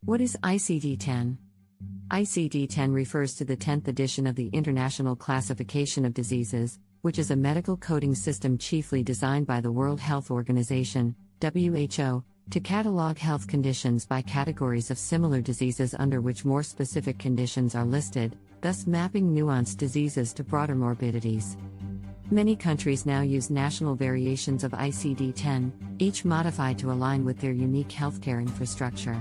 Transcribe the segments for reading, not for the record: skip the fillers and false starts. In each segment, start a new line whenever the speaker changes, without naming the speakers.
What is ICD-10? ICD-10 refers to the 10th edition of the International Classification of Diseases, which is a medical coding system chiefly designed by the World Health Organization, WHO, to catalog health conditions by categories of similar diseases under which more specific conditions are listed, thus mapping nuanced diseases to broader morbidities. Many countries now use national variations of ICD-10, each modified to align with their unique healthcare infrastructure.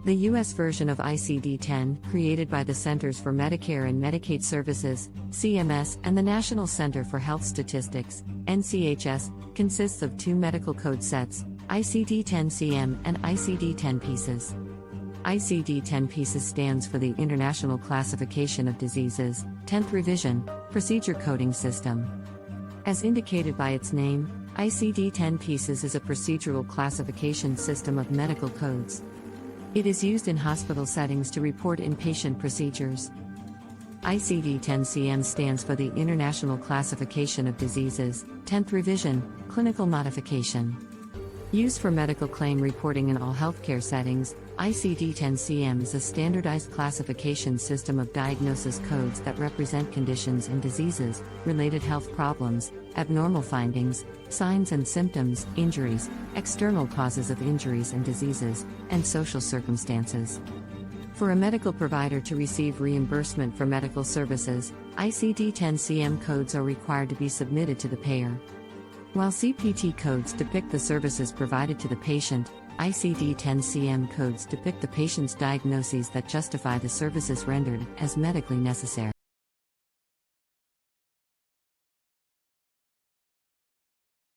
The U.S. version of ICD-10, created by the Centers for Medicare and Medicaid Services, CMS, and the National Center for Health Statistics, NCHS, consists of two medical code sets, ICD-10 CM and ICD-10 Pieces. ICD-10 Pieces stands for the International Classification of Diseases, 10th Revision, Procedure Coding System. As indicated by its name, ICD-10 Pieces is a procedural classification system of medical codes. It is used in hospital settings to report inpatient procedures. ICD-10 CM stands for the International Classification of Diseases, 10th Revision, Clinical Modification. Used for medical claim reporting in all healthcare settings, ICD-10 CM is a standardized classification system of diagnosis codes that represent conditions and diseases, related health problems, abnormal findings, signs and symptoms, injuries, external causes of injuries and diseases, and social circumstances. For a medical provider to receive reimbursement for medical services, ICD-10 CM codes are required to be submitted to the payer. While CPT codes depict the services provided to the patient, ICD-10 CM codes depict the patient's diagnoses that justify the services rendered as medically necessary.